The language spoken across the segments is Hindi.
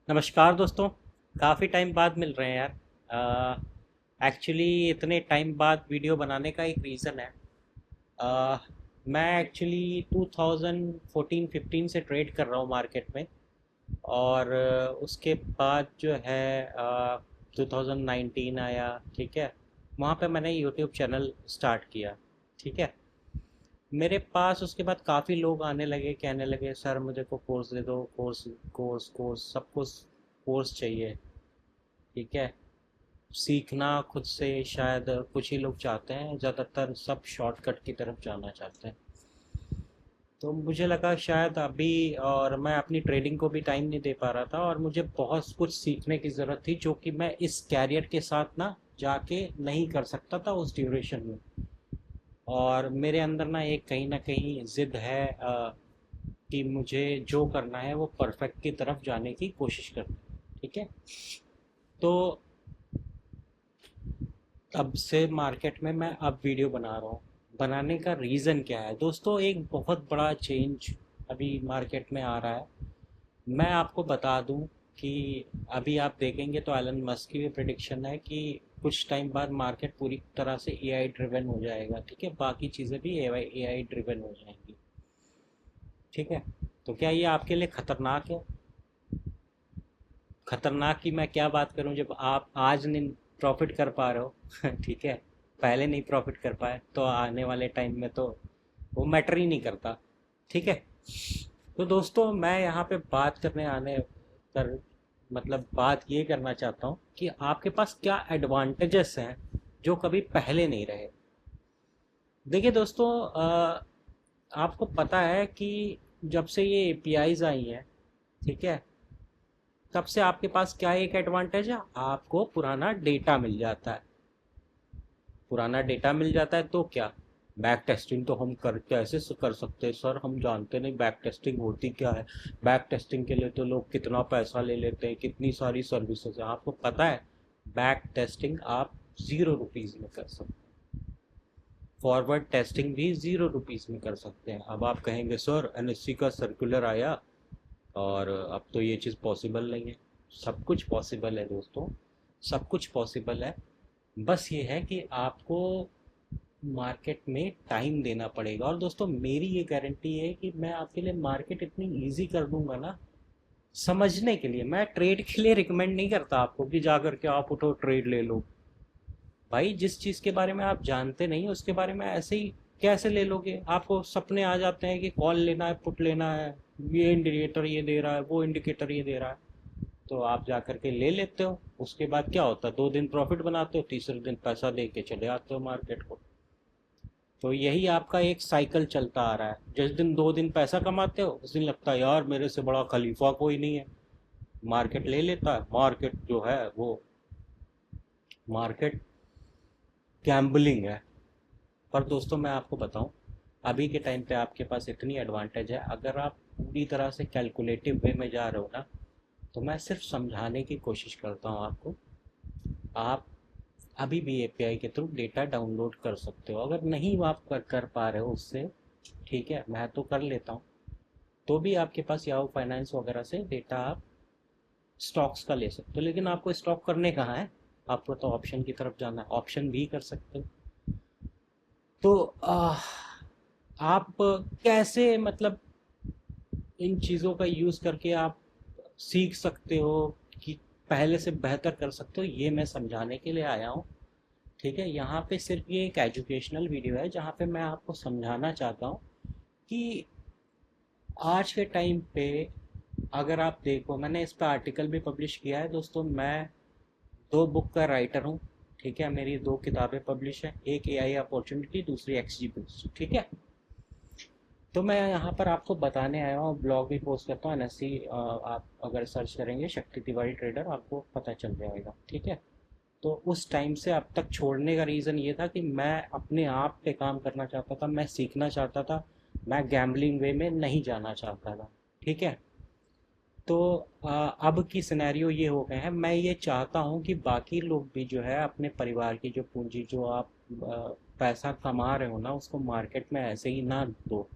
नमस्कार दोस्तों। काफ़ी टाइम बाद मिल रहे हैं यार। एक्चुअली इतने टाइम बाद वीडियो बनाने का एक रीज़न है। अ, मैं एक्चुअली 2014-15 से ट्रेड कर रहा हूँ मार्केट में। और उसके बाद जो है 2019 आया। ठीक है, वहाँ पे मैंने यूट्यूब चैनल स्टार्ट किया। ठीक है, मेरे पास उसके बाद काफ़ी लोग आने लगे, कहने लगे सर मुझे को कोर्स दे दो, कोर्स कोर्स कोर्स सब कुछ कोर्स चाहिए। ठीक है, सीखना खुद से शायद कुछ ही लोग चाहते हैं, ज़्यादातर सब शॉर्टकट की तरफ जाना चाहते हैं। तो मुझे लगा शायद अभी, और मैं अपनी ट्रेडिंग को भी टाइम नहीं दे पा रहा था और मुझे बहुत कुछ सीखने की ज़रूरत थी जो कि मैं इस कैरियर के साथ ना जाके नहीं कर सकता था उस ड्यूरेशन में। और मेरे अंदर ना एक कहीं ना कहीं ज़िद है कि मुझे जो करना है वो परफेक्ट की तरफ जाने की कोशिश करनी है। ठीक है, तो तब से मार्केट में मैं अब वीडियो बना रहा हूँ। बनाने का रीज़न क्या है दोस्तों, एक बहुत बड़ा चेंज अभी मार्केट में आ रहा है। मैं आपको बता दूं कि अभी आप देखेंगे तो एलन मस्क की भी प्रिडिक्शन है कि कुछ टाइम बाद मार्केट पूरी तरह से एआई ड्रिवन हो जाएगा। ठीक है, बाकी चीज़ें भी एआई ड्रिवन हो जाएंगी। ठीक है, तो क्या ये आपके लिए खतरनाक है? खतरनाक की मैं क्या बात करूं, जब आप आज नहीं प्रॉफिट कर पा रहे हो ठीक है, पहले नहीं प्रॉफिट कर पाए तो आने वाले टाइम में तो वो मैटर ही नहीं करता। ठीक है, तो दोस्तों मैं यहाँ पे बात करने आने कर मतलब बात ये करना चाहता हूँ कि आपके पास क्या एडवांटेजेस हैं जो कभी पहले नहीं रहे। देखिए दोस्तों, आपको पता है कि जब से ये एपीआईज आई हैं, ठीक है, तब से आपके पास क्या एक एडवांटेज है, आपको पुराना डेटा मिल जाता है। पुराना डेटा मिल जाता है तो क्या, बैक टेस्टिंग तो हम कर कैसे कर सकते हैं सर, हम जानते नहीं बैक टेस्टिंग होती क्या है। बैक टेस्टिंग के लिए तो लोग कितना पैसा ले लेते हैं, कितनी सारी सर्विसेज है, आपको पता है? बैक टेस्टिंग आप ₹0 में कर सकते हैं। फॉरवर्ड टेस्टिंग भी ₹0 में कर सकते हैं। अब आप कहेंगे सर एनएससी का सर्कुलर आया और अब तो ये चीज़ पॉसिबल नहीं है। सब कुछ पॉसिबल है दोस्तों, सब कुछ पॉसिबल है। बस ये है कि आपको मार्केट में टाइम देना पड़ेगा। और दोस्तों मेरी ये गारंटी है कि मैं आपके लिए मार्केट इतनी इजी कर दूंगा ना, समझने के लिए। मैं ट्रेड के लिए रिकमेंड नहीं करता आपको कि जा करके आप उठो ट्रेड ले लो। भाई जिस चीज़ के बारे में आप जानते नहीं उसके बारे में ऐसे ही कैसे ले लोगे? आपको सपने आ जाते हैं कि कॉल लेना है, पुट लेना है, ये इंडिकेटर ये दे रहा है, वो इंडिकेटर ये दे रहा है, तो आप जा करके ले लेते हो। उसके बाद क्या होता है, 2 दिन प्रॉफिट बनाते हो, तीसरे दिन पैसा दे के चले आते हो मार्केट को। तो यही आपका एक साइकिल चलता आ रहा है। जिस दिन 2 दिन पैसा कमाते हो उस दिन लगता है यार मेरे से बड़ा खलीफा कोई नहीं है, मार्केट ले लेता है। मार्केट जो है वो मार्केट गैम्बलिंग है। पर दोस्तों मैं आपको बताऊं, अभी के टाइम पे आपके पास इतनी एडवांटेज है, अगर आप पूरी तरह से कैलकुलेटिव वे में जा रहे हो ना, तो मैं सिर्फ समझाने की कोशिश करता हूँ आपको। आप अभी भी एपीआई के थ्रू डेटा डाउनलोड कर सकते हो, अगर नहीं आप कर पा रहे हो उससे, ठीक है, मैं तो कर लेता हूँ, तो भी आपके पास याहू फाइनेंस वगैरह से डेटा आप स्टॉक्स का ले सकते हो। लेकिन आपको स्टॉक करने कहाँ है, आपको तो ऑप्शन की तरफ जाना है, ऑप्शन भी कर सकते हो। तो आप कैसे मतलब इन चीज़ों का यूज़ करके आप सीख सकते हो कि पहले से बेहतर कर सकते हो, ये मैं समझाने के लिए आया हूँ। ठीक है, यहाँ पे सिर्फ ये एक एजुकेशनल वीडियो है जहाँ पे मैं आपको समझाना चाहता हूँ कि आज के टाइम पे अगर आप देखो, मैंने इस पर आर्टिकल भी पब्लिश किया है दोस्तों। मैं 2 बुक का राइटर हूँ। ठीक है, मेरी 2 किताबें पब्लिश हैं, एक एआई अपॉर्चुनिटी, दूसरी एक्सजी बुक्स। ठीक है, तो मैं यहाँ पर आपको बताने आया हूँ, ब्लॉग भी पोस्ट करता हूँ एनएससी। आप अगर सर्च करेंगे शक्ति तिवारी ट्रेडर आपको पता चल जाएगा। ठीक है, तो उस टाइम से अब तक छोड़ने का रीज़न ये था कि मैं अपने आप पे काम करना चाहता था, मैं सीखना चाहता था, मैं गैम्बलिंग वे में नहीं जाना चाहता था। ठीक है, तो अब की सिनेरियो ये हो गए हैं, मैं ये चाहता हूँ कि बाकी लोग भी जो है अपने परिवार की जो पूंजी जो आप पैसा कमा रहे हो ना, उसको मार्केट में ऐसे ही ना दो।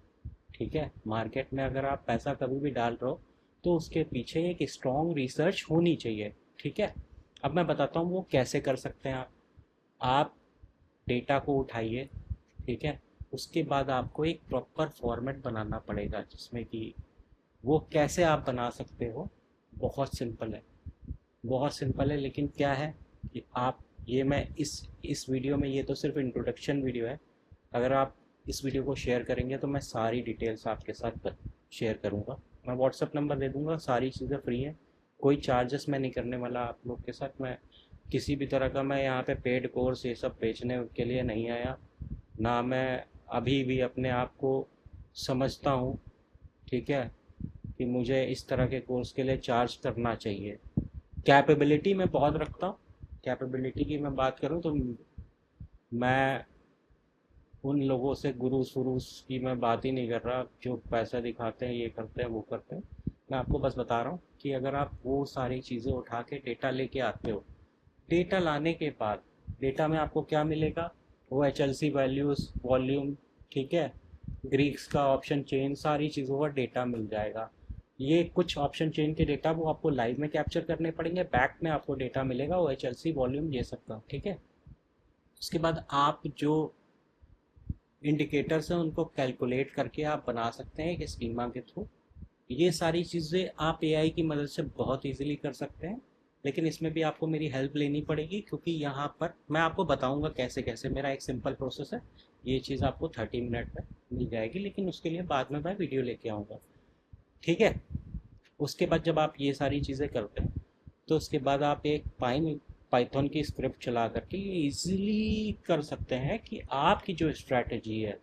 ठीक है, मार्केट में अगर आप पैसा कभी भी डाल रहे हो तो उसके पीछे एक स्ट्रॉन्ग रिसर्च होनी चाहिए। ठीक है, अब मैं बताता हूँ वो कैसे कर सकते हैं आप डेटा को उठाइए। ठीक है, उसके बाद आपको एक प्रॉपर फॉर्मेट बनाना पड़ेगा जिसमें कि वो कैसे आप बना सकते हो। बहुत सिंपल है, बहुत सिंपल है, लेकिन क्या है कि आप ये मैं इस वीडियो में, ये तो सिर्फ इंट्रोडक्शन वीडियो है। अगर आप इस वीडियो को शेयर करेंगे तो मैं सारी डिटेल्स आपके साथ शेयर करूँगा। मैं व्हाट्सअप नंबर दे दूँगा, सारी चीज़ें फ्री हैं, कोई चार्जेस मैं नहीं करने वाला आप लोग के साथ। मैं किसी भी तरह का, मैं यहाँ पे पेड कोर्स ये सब बेचने के लिए नहीं आया, ना मैं अभी भी अपने आप को समझता हूँ, ठीक है, कि मुझे इस तरह के कोर्स के लिए चार्ज करना चाहिए। कैपेबिलिटी मैं बहुत रखता हूँ। कैपेबिलिटी की मैं बात करूँ तो मैं उन लोगों से गुरूस वुरूस की मैं बात ही नहीं कर रहा जो पैसा दिखाते हैं, ये करते हैं वो करते हैं। मैं आपको बस बता रहा हूँ कि अगर आप वो सारी चीज़ें उठा के डेटा लेके आते हो, डेटा लाने के बाद डेटा में आपको क्या मिलेगा, वो H L C values, volume, ठीक है, ग्रीक्स का ऑप्शन चेन, सारी चीज़ों का डेटा मिल जाएगा। ये कुछ ऑप्शन चेन के डेटा वो आपको लाइव में कैप्चर करने पड़ेंगे, बैक में आपको डेटा मिलेगा वो एच एल सी वॉल्यूम ये सब का। ठीक है, उसके बाद आप जो इंडिकेटर्स हैं उनको कैलकुलेट करके आप बना सकते हैं एक स्कीमा के थ्रू। ये सारी चीज़ें आप एआई की मदद से बहुत इजीली कर सकते हैं, लेकिन इसमें भी आपको मेरी हेल्प लेनी पड़ेगी, क्योंकि यहाँ पर मैं आपको बताऊँगा कैसे कैसे। मेरा एक सिंपल प्रोसेस है, ये चीज़ आपको 30 मिनट में मिल जाएगी, लेकिन उसके लिए बाद में मैं वीडियो लेके आऊँगा। ठीक है, उसके बाद जब आप ये सारी चीज़ें करते हैं तो उसके बाद आप एक पाइथन की स्क्रिप्ट चला करके ये इजीली कर सकते हैं कि आपकी जो स्ट्रैटेजी है,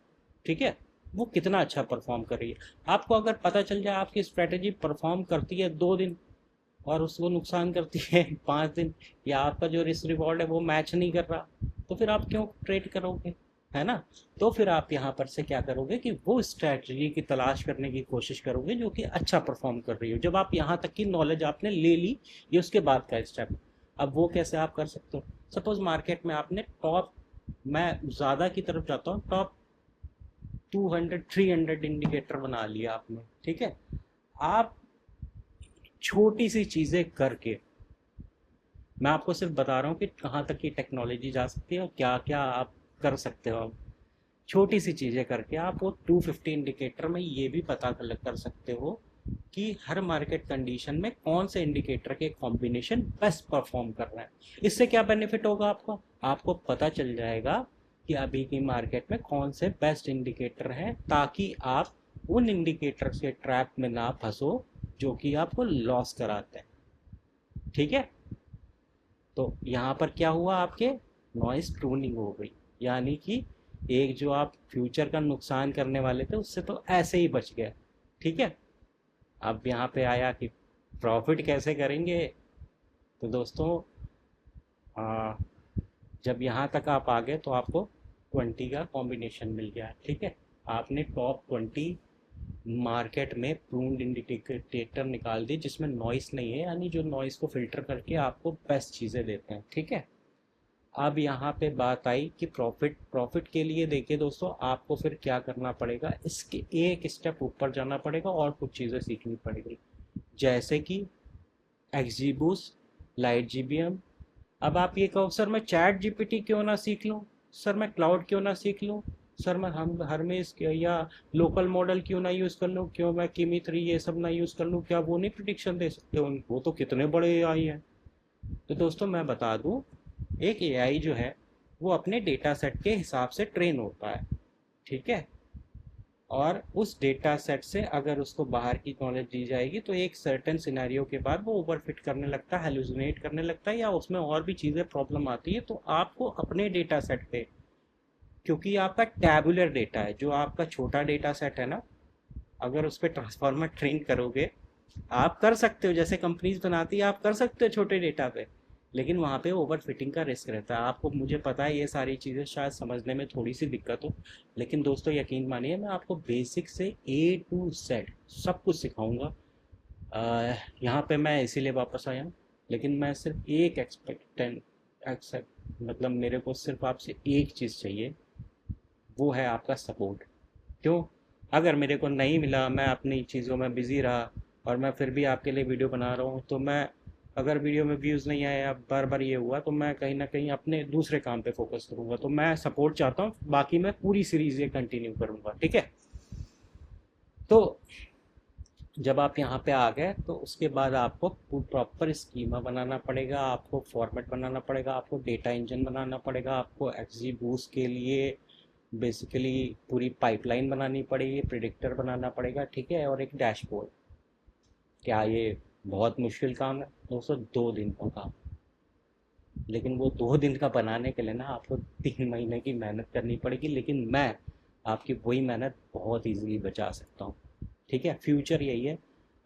ठीक है, वो कितना अच्छा परफॉर्म कर रही है। आपको अगर पता चल जाए आपकी स्ट्रैटेजी परफॉर्म करती है 2 दिन और उसको नुकसान करती है 5 दिन, या आपका जो रिस्क रिवॉर्ड है वो मैच नहीं कर रहा, तो फिर आप क्यों ट्रेड करोगे, है ना। तो फिर आप यहाँ पर से क्या करोगे कि वो स्ट्रैटेजी की तलाश करने की कोशिश करोगे जो कि अच्छा परफॉर्म कर रही हो। जब आप यहाँ तक की नॉलेज आपने ले ली, ये उसके बाद का स्टेप। अब वो कैसे आप कर सकते हो, सपोज मार्केट में आपने टॉप, मैं ज़्यादा की तरफ जाता हूँ, टॉप 200 300 इंडिकेटर बना लिया आपने। ठीक है, आप छोटी सी चीज़ें करके, मैं आपको सिर्फ बता रहा हूँ कि कहाँ तक की टेक्नोलॉजी जा सकती है और क्या क्या आप कर सकते हो। आप छोटी सी चीज़ें करके आप वो 250 इंडिकेटर में ये भी पता कर सकते हो कि हर मार्केट कंडीशन में कौन से इंडिकेटर के कॉम्बिनेशन बेस्ट परफॉर्म कर रहे हैं। इससे क्या बेनिफिट होगा आपको, आपको पता चल जाएगा कि अभी की मार्केट में कौन से बेस्ट इंडिकेटर हैं, ताकि आप उन इंडिकेटर के ट्रैप में ना फंसो जो कि आपको लॉस कराते हैं। ठीक है, तो यहाँ पर क्या हुआ, आपके नॉइस प्रूनिंग हो गई, यानी कि एक जो आप फ्यूचर का नुकसान करने वाले थे उससे तो ऐसे ही बच गए। ठीक है, अब यहाँ पे आया कि प्रॉफिट कैसे करेंगे। तो दोस्तों जब यहाँ तक आप आ गए तो आपको 20 का कॉम्बिनेशन मिल गया। ठीक है, आपने टॉप 20 मार्केट में प्रून्ड इंडिकेटर निकाल दी जिसमें नॉइस नहीं है, यानी जो नॉइस को फिल्टर करके आपको बेस्ट चीज़ें देते हैं। ठीक है, अब यहाँ पे बात आई कि प्रॉफिट प्रॉफिट के लिए देखिए दोस्तों, आपको फिर क्या करना पड़ेगा, इसके एक स्टेप ऊपर जाना पड़ेगा और कुछ चीज़ें सीखनी पड़ेगी, जैसे कि एक्जीबूस, लाइट जीबीएम। अब आप ये कहो सर मैं चैट जीपीटी क्यों ना सीख लूँ, सर मैं क्लाउड क्यों ना सीख लूँ, सर मैं हम हरमेस या लोकल मॉडल क्यों ना यूज़ कर लूँ, क्यों मैं किमी 3 ये सब ना यूज़ कर लूँ, क्या वो नहीं प्रिडिक्शन दे सकते वो तो कितने बड़े एआई हैं। तो दोस्तों मैं बता दूँ, एक एआई जो है वो अपने डेटा सेट के हिसाब से ट्रेन होता है। ठीक है, और उस डेटा सेट से अगर उसको बाहर की नॉलेज दी जाएगी तो एक सर्टेन सिनेरियो के बाद वो ओवरफिट करने लगता है, हेलुसिनेट करने लगता है, या उसमें और भी चीज़ें प्रॉब्लम आती है। तो आपको अपने डेटा सेट पे, क्योंकि आपका टैबुलर डेटा है, जो आपका छोटा डेटा सेट है ना, अगर उस पर ट्रांसफार्मर ट्रेन करोगे, आप कर सकते हो, जैसे कंपनीज बनाती है आप कर सकते हो छोटे डेटा पे, लेकिन वहाँ पे ओवर फिटिंग का रिस्क रहता है। आपको, मुझे पता है ये सारी चीज़ें शायद समझने में थोड़ी सी दिक्कत हो, लेकिन दोस्तों यकीन मानिए मैं आपको बेसिक से ए टू जेड सब कुछ सिखाऊंगा। यहाँ पे मैं इसीलिए वापस आया हूँ, लेकिन मैं सिर्फ एक एक्सेप्ट मतलब मेरे को सिर्फ आपसे एक चीज़ चाहिए, वो है आपका सपोर्ट। क्यों, अगर मेरे को नहीं मिला, मैं अपनी चीज़ों में बिज़ी रहा, और मैं फिर भी आपके लिए वीडियो बना रहा हूँ। तो मैं, अगर वीडियो में व्यूज़ नहीं आए या बार बार ये हुआ, तो मैं कहीं ना कहीं अपने दूसरे काम पे फोकस करूँगा। तो मैं सपोर्ट चाहता हूँ, बाकी मैं पूरी सीरीज़ ये कंटिन्यू करूँगा, ठीक है। तो जब आप यहाँ पे आ गए तो उसके बाद आपको प्रॉपर स्कीमा बनाना पड़ेगा, आपको फॉर्मेट बनाना पड़ेगा, आपको डेटा इंजन बनाना पड़ेगा, आपको एक्जीबूस के लिए बेसिकली पूरी पाइपलाइन बनानी पड़ेगी, प्रिडिक्टर बनाना पड़ेगा, ठीक है, और एक डैशबोर्ड। क्या ये बहुत मुश्किल काम है दोस्तों? 2 दिन का काम। लेकिन वो 2 दिन का बनाने के लिए ना आपको 3 महीने की मेहनत करनी पड़ेगी, लेकिन मैं आपकी वही मेहनत बहुत इजीली बचा सकता हूँ, ठीक है। फ्यूचर यही है।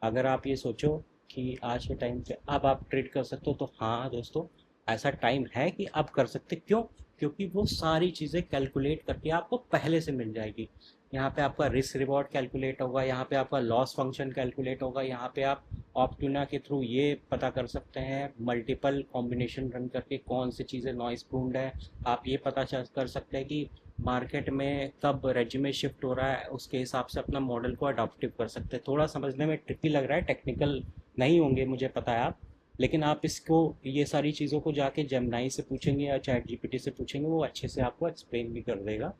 अगर आप ये सोचो कि आज के टाइम पे अब आप ट्रेड कर सकते हो, तो हाँ दोस्तों, ऐसा टाइम है कि आप कर सकते। क्यों? क्योंकि वो सारी चीज़ें कैलकुलेट करके आपको पहले से मिल जाएगी। यहाँ पे आपका रिस्क रिवॉर्ड कैलकुलेट होगा, यहाँ पे आपका लॉस फंक्शन कैलकुलेट होगा, यहाँ पे आप ऑप्टूना के थ्रू ये पता कर सकते हैं मल्टीपल कॉम्बिनेशन रन करके कौन सी चीज़ें नॉइस प्रूव्ड है। आप ये पता कर सकते हैं कि मार्केट में कब रेज्यूमे शिफ्ट हो रहा है, उसके हिसाब से अपना मॉडल को अडॉप्टिव कर सकते हैं। थोड़ा समझने में ट्रिकी लग रहा है, टेक्निकल नहीं होंगे मुझे पता है आप, लेकिन आप इसको, ये सारी चीज़ों को जाके जेमिनाई से पूछेंगे या चैट जीपीटी से पूछेंगे, वो अच्छे से आपको एक्सप्लेन भी कर देगा।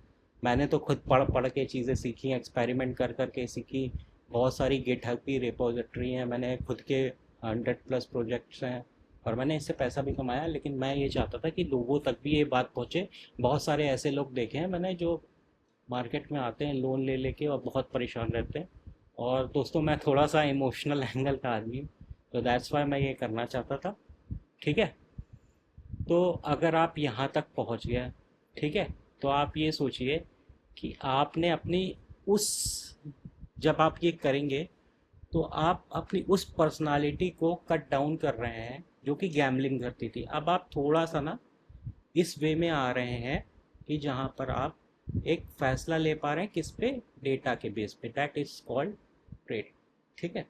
मैंने तो खुद पढ़ पढ़ के चीज़ें सीखी, एक्सपेरिमेंट कर कर के सीखी। बहुत सारी गिटहब की रिपोजिटरी हैं, मैंने खुद के 100+ प्रोजेक्ट्स हैं, और मैंने इससे पैसा भी कमाया। लेकिन मैं ये चाहता था कि लोगों तक भी ये बात पहुँचे। बहुत सारे ऐसे लोग देखे हैं मैंने जो मार्केट में आते हैं लोन ले लेके और बहुत परेशान रहते हैं। और दोस्तों, मैं थोड़ा सा इमोशनल एंगल का आदमी हूँ, तो दैट्स वाई मैं ये करना चाहता था, ठीक है। तो अगर आप यहाँ तक पहुँच गए, ठीक है, तो आप ये सोचिए कि आपने अपनी उस, जब आप ये करेंगे तो आप अपनी उस पर्सनालिटी को कट डाउन कर रहे हैं जो कि गैम्बलिंग करती थी। अब आप थोड़ा सा ना इस वे में आ रहे हैं कि जहाँ पर आप एक फैसला ले पा रहे हैं, किस पे? डेटा के बेस पे। दैट इज कॉल्ड ट्रेड, ठीक है।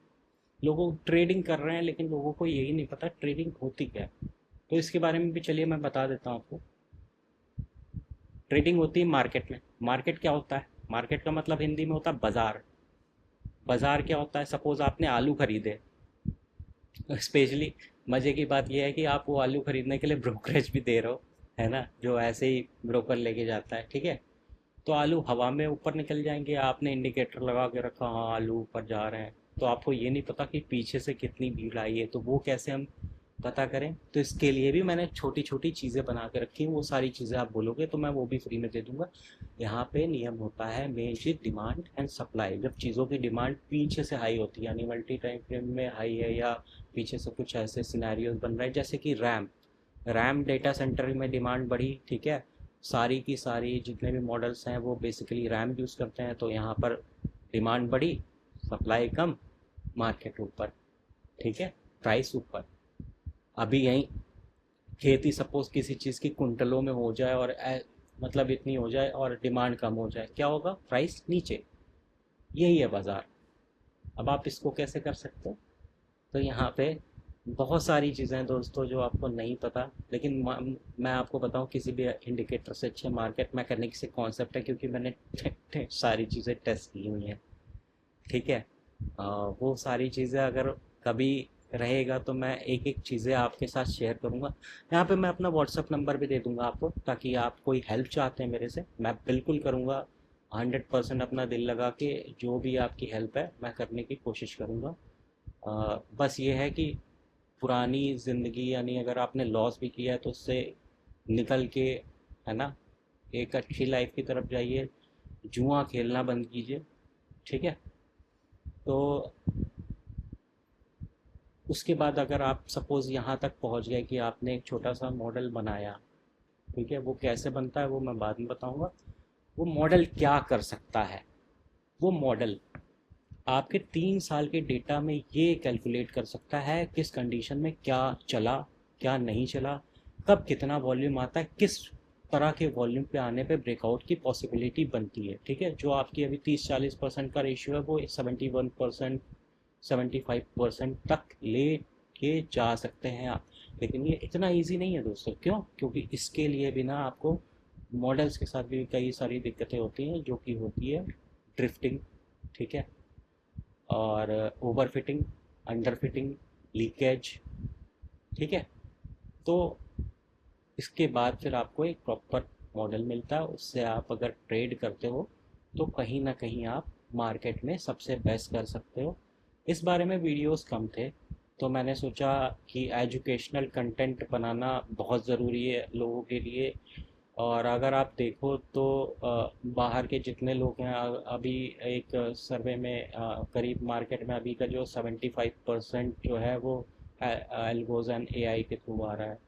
लोगों ट्रेडिंग कर रहे हैं, लेकिन लोगों को यही नहीं पता ट्रेडिंग होती क्या है। तो इसके बारे में भी चलिए मैं बता देता हूँ आपको। ट्रेडिंग होती है मार्केट में। मार्केट क्या होता है? मार्केट का मतलब हिंदी में होता है बाजार। बाजार क्या होता है? सपोज आपने आलू खरीदे, स्पेशली मज़े की बात यह है कि आप वो आलू खरीदने के लिए ब्रोकरेज भी दे रहे हो, है ना, जो ऐसे ही ब्रोकर लेके जाता है, ठीक है। तो आलू हवा में ऊपर निकल जाएंगे, आपने इंडिकेटर लगा के रखा, हाँ आलू ऊपर जा रहे हैं, तो आपको ये नहीं पता कि पीछे से कितनी भीड़ आई है, तो वो कैसे हम पता करें? तो इसके लिए भी मैंने छोटी छोटी चीज़ें बना के रखी हैं। वो सारी चीज़ें आप बोलोगे तो मैं वो भी फ्री में दे दूंगा। यहाँ पे नियम होता है main cheese, demand and supply. जब चीज़ों की डिमांड पीछे से हाई होती है, यानी मल्टी टाइम फ्रेम में हाई है, या पीछे से कुछ ऐसे सिनेरियोज बन रहे हैं जैसे कि रैम, डेटा सेंटर में डिमांड बढ़ी, ठीक है, सारी की सारी जितने भी मॉडल्स हैं वो बेसिकली रैम यूज़ करते हैं, तो यहाँ पर डिमांड बढ़ी, सप्लाई कम, मार्केट ऊपर, ठीक है, प्राइस ऊपर। अभी यहीं खेती सपोज किसी चीज़ की कुंटलों में हो जाए और मतलब इतनी हो जाए और डिमांड कम हो जाए, क्या होगा? प्राइस नीचे। यही है बाज़ार। अब आप इसको कैसे कर सकते हो? तो यहाँ पे बहुत सारी चीज़ें हैं दोस्तों जो आपको नहीं पता, लेकिन मैं आपको बताऊँ, किसी भी इंडिकेटर से अच्छे मार्केट मैकेनिक्स से कॉन्सेप्ट है, क्योंकि मैंने सारी चीज़ें टेस्ट की हुई हैं, ठीक है। वो सारी चीज़ें अगर कभी रहेगा तो मैं एक एक चीज़ें आपके साथ शेयर करूँगा। यहाँ पे मैं अपना व्हाट्सअप नंबर भी दे दूँगा आपको, ताकि आप कोई हेल्प चाहते हैं मेरे से, मैं बिल्कुल करूँगा। 100% अपना दिल लगा के जो भी आपकी हेल्प है मैं करने की कोशिश करूँगा। बस ये है कि पुरानी ज़िंदगी, यानी अगर आपने लॉस भी किया है तो उससे निकल के, है ना, एक अच्छी लाइफ की तरफ जाइए, जुआ खेलना बंद कीजिए, ठीक है। तो उसके बाद अगर आप सपोज़ यहाँ तक पहुँच गए कि आपने एक छोटा सा मॉडल बनाया, ठीक है, वो कैसे बनता है वो मैं बाद में बताऊँगा। वो मॉडल क्या कर सकता है? वो मॉडल आपके 3 साल के डेटा में ये कैलकुलेट कर सकता है किस कंडीशन में क्या चला, क्या नहीं चला, कब कितना वॉल्यूम आता है, किस तरह के वॉल्यूम पे आने पे ब्रेकआउट की पॉसिबिलिटी बनती है, ठीक है। जो आपकी अभी 30-40% का रेशियो है वो 71%, 75% तक ले के जा सकते हैं आप। लेकिन ये इतना ईजी नहीं है दोस्तों। क्यों? क्योंकि इसके लिए भी ना आपको मॉडल्स के साथ भी कई सारी दिक्कतें होती हैं, जो कि होती है ड्रिफ्टिंग, ठीक है, और over fitting, under fitting, leakage, ठीक है। तो इसके बाद फिर आपको एक प्रॉपर मॉडल मिलता है, उससे आप अगर ट्रेड करते हो तो कहीं ना कहीं आप मार्केट में सबसे बेस्ट कर सकते हो। इस बारे में वीडियोस कम थे, तो मैंने सोचा कि एजुकेशनल कंटेंट बनाना बहुत ज़रूरी है लोगों के लिए। और अगर आप देखो तो बाहर के जितने लोग हैं, अभी एक सर्वे में करीब मार्केट में अभी का जो 75% जो है वो एल्गोज एंड एआई के थ्रू आ रहा है।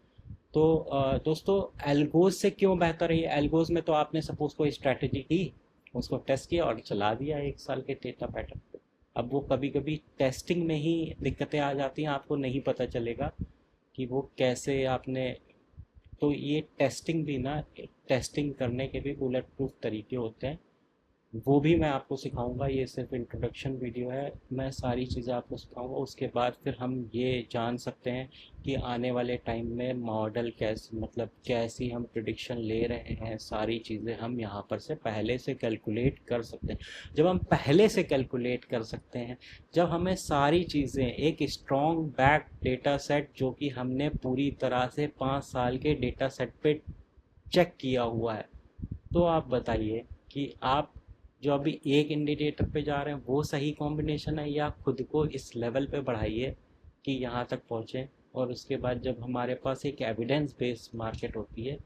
तो दोस्तों, एल्गोज से क्यों बेहतर है ये? एल्गोज में तो आपने सपोज कोई स्ट्रैटेजी की, उसको टेस्ट किया और चला दिया 1 साल के डेटा पैटर्न पे। अब वो कभी कभी टेस्टिंग में ही दिक्कतें आ जाती हैं, आपको नहीं पता चलेगा कि वो कैसे आपने। तो ये टेस्टिंग भी ना, टेस्टिंग करने के भी बुलेट प्रूफ तरीके होते हैं, वो भी मैं आपको सिखाऊंगा। ये सिर्फ इंट्रोडक्शन वीडियो है, मैं सारी चीज़ें आपको सिखाऊंगा। उसके बाद फिर हम ये जान सकते हैं कि आने वाले टाइम में मॉडल कैसे, मतलब कैसी हम प्रिडिक्शन ले रहे हैं, सारी चीज़ें हम यहाँ पर से पहले से कैलकुलेट कर सकते हैं। जब हम पहले से कैलकुलेट कर सकते हैं, जब हमें सारी चीज़ें एक स्ट्रॉन्ग बैक डेटा सेट, जो कि हमने पूरी तरह से 5 साल के डेटा सेट पे चेक किया हुआ है, तो आप बताइए कि आप जो अभी एक इंडिकेटर पे जा रहे हैं वो सही कॉम्बिनेशन है, या खुद को इस लेवल पे बढ़ाइए कि यहाँ तक पहुँचे। और उसके बाद जब हमारे पास एक एविडेंस बेस्ड मार्केट होती है,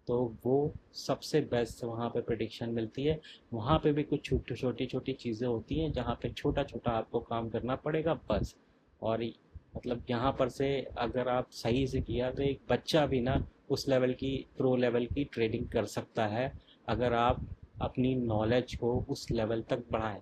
तो वो सबसे बेस्ट वहाँ पे प्रिडिक्शन मिलती है। वहाँ पे भी कुछ छोटी छोटी छोटी चीज़ें होती हैं जहाँ पे छोटा छोटा आपको काम करना पड़ेगा बस। और मतलब यहाँ पर से अगर आप सही से किया तो एक बच्चा भी ना उस लेवल की, प्रो लेवल की ट्रेडिंग कर सकता है, अगर आप अपनी नॉलेज को उस लेवल तक बढ़ाएं।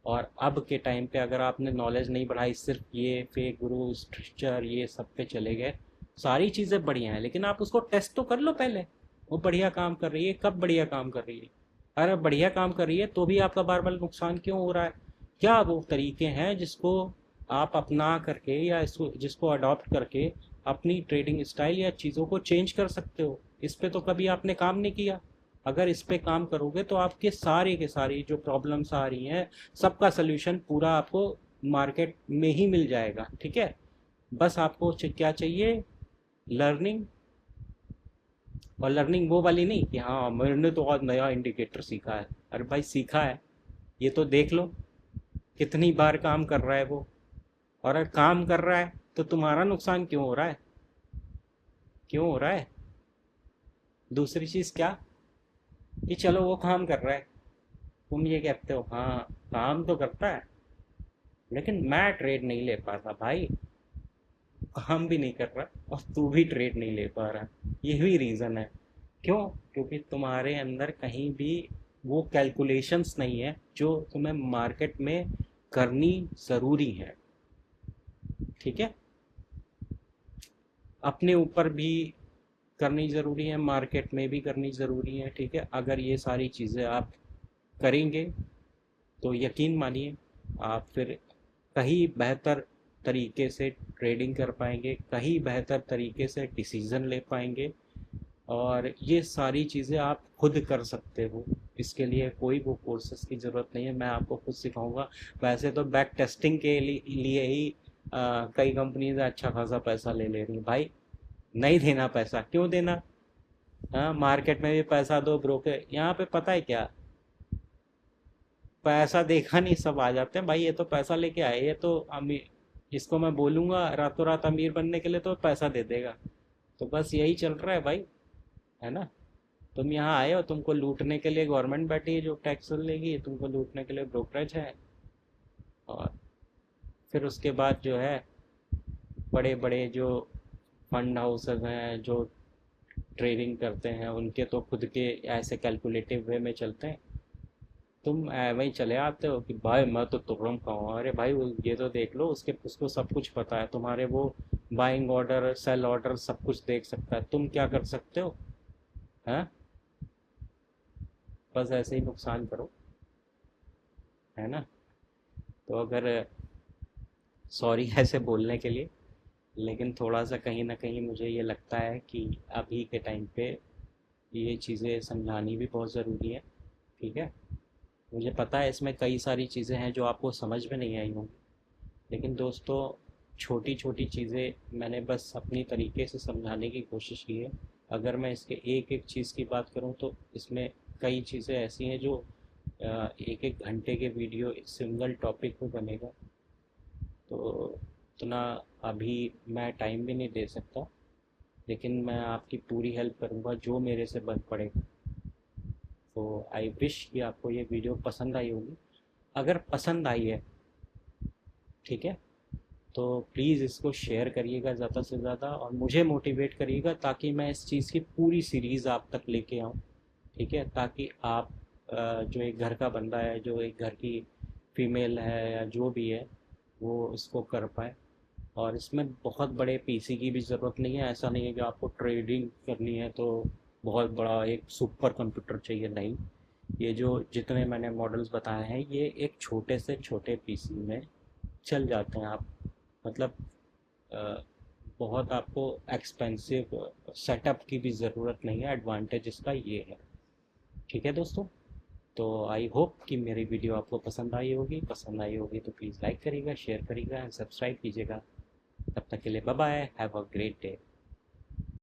और अब के टाइम पे अगर आपने नॉलेज नहीं बढ़ाई, सिर्फ ये फेक गुरु स्ट्रक्चर ये सब पे चले गए, सारी चीज़ें बढ़िया हैं लेकिन आप उसको टेस्ट तो कर लो पहले। वो बढ़िया काम कर रही है, कब बढ़िया काम कर रही है? अरे बढ़िया काम कर रही है तो भी आपका बार बार नुकसान क्यों हो रहा है? क्या वो तरीके हैं जिसको आप अपना करके, या इसको जिसको अडॉप्ट करके अपनी ट्रेडिंग स्टाइल या चीज़ों को चेंज कर सकते हो? इस पे तो कभी आपने काम नहीं किया। अगर इस पे काम करोगे तो आपके सारे के सारी जो प्रॉब्लम्स आ रही हैं, सबका सल्यूशन पूरा आपको मार्केट में ही मिल जाएगा, ठीक है। बस आपको क्या चाहिए? लर्निंग। और लर्निंग वो वाली नहीं कि हाँ मैंने तो आज नया इंडिकेटर सीखा है। अरे भाई सीखा है, ये तो देख लो कितनी बार काम कर रहा है वो। और अगर काम कर रहा है तो तुम्हारा नुकसान क्यों हो रहा है? क्यों हो रहा है? दूसरी चीज़ क्या, कि चलो वो काम कर रहा है, तुम ये कहते हो हाँ काम तो करता है, लेकिन मैं ट्रेड नहीं ले पाता भाई। काम भी नहीं कर रहा और तू भी ट्रेड नहीं ले पा रहा। यही रीज़न है। क्यों? क्योंकि तुम्हारे अंदर कहीं भी वो कैलकुलेशंस नहीं है जो तुम्हें मार्केट में करनी ज़रूरी है, ठीक है। अपने ऊपर भी करनी ज़रूरी है, मार्केट में भी करनी ज़रूरी है, ठीक है। अगर ये सारी चीज़ें आप करेंगे तो यकीन मानिए आप फिर कहीं बेहतर तरीके से ट्रेडिंग कर पाएंगे, कहीं बेहतर तरीके से डिसीज़न ले पाएंगे। और ये सारी चीज़ें आप खुद कर सकते हो। इसके लिए कोई वो कोर्सेज की ज़रूरत नहीं है, मैं आपको खुद सिखाऊंगा। वैसे तो बैक टेस्टिंग के लिए ही कई कंपनीज अच्छा खासा पैसा ले ले रही हैं भाई। नहीं देना पैसा, क्यों देना? हाँ, मार्केट में भी पैसा दो, ब्रोकर यहाँ पे पता है क्या, पैसा देखा नहीं सब आ जाते हैं भाई। ये तो पैसा लेके आए, ये तो अमीर, इसको मैं बोलूंगा रातों रात अमीर बनने के लिए तो पैसा दे देगा। तो बस यही चल रहा है भाई, है ना। तुम यहाँ आए हो, तुमको लूटने के लिए गवर्नमेंट बैठी है जो टैक्स लेगी, तुमको लूटने के लिए ब्रोकरेज है। और फिर उसके बाद जो है बड़े बड़े जो फंड हाउसेज हैं जो ट्रेडिंग करते हैं, उनके तो खुद के ऐसे कैलकुलेटिव वे में चलते हैं। तुम वहीं चले आते हो कि भाई मैं तो तुर्रम खाऊंगा। अरे भाई ये तो देख लो, उसको सब कुछ पता है तुम्हारे। वो बाइंग ऑर्डर सेल ऑर्डर सब कुछ देख सकता है, तुम क्या कर सकते हो? हैं? बस ऐसे ही नुकसान करो, है ना। तो अगर, सॉरी ऐसे बोलने के लिए, लेकिन थोड़ा सा कहीं ना कहीं मुझे ये लगता है कि अभी के टाइम पे ये चीज़ें समझानी भी बहुत ज़रूरी है, ठीक है। मुझे पता है इसमें कई सारी चीज़ें हैं जो आपको समझ में नहीं आई होंगी, लेकिन दोस्तों छोटी छोटी चीज़ें मैंने बस अपनी तरीके से समझाने की कोशिश की है। अगर मैं इसके एक एक चीज़ की बात करूं तो इसमें कई चीज़ें ऐसी हैं जो एक एक घंटे के वीडियो सिंगल टॉपिक पे बनेगा, तो उतना अभी मैं टाइम भी नहीं दे सकता। लेकिन मैं आपकी पूरी हेल्प करूँगा जो मेरे से बन पड़ेगा। तो आई विश कि आपको ये वीडियो पसंद आई होगी। अगर पसंद आई है, ठीक है, तो प्लीज़ इसको शेयर करिएगा ज़्यादा से ज़्यादा और मुझे मोटिवेट करिएगा ताकि मैं इस चीज़ की पूरी सीरीज़ आप तक लेके आऊँ। ठीक है, ताकि आप जो एक घर का बंदा है, जो एक घर की फीमेल है या जो भी है, वो इसको कर पाए। और इसमें बहुत बड़े पीसी की भी ज़रूरत नहीं है। ऐसा नहीं है कि आपको ट्रेडिंग करनी है तो बहुत बड़ा एक सुपर कंप्यूटर चाहिए, नहीं। ये जो जितने मैंने मॉडल्स बताए हैं ये एक छोटे से छोटे पीसी में चल जाते हैं। आप मतलब अ, बहुत आपको एक्सपेंसिव सेटअप की भी ज़रूरत नहीं है। एडवांटेज इसका ये है। ठीक है दोस्तों, तो आई होप कि मेरी वीडियो आपको पसंद आई होगी तो प्लीज़ लाइक करिएगा, शेयर करिएगा एंड सब्सक्राइब कीजिएगा। तब तक के लिए bye bye, have a great day.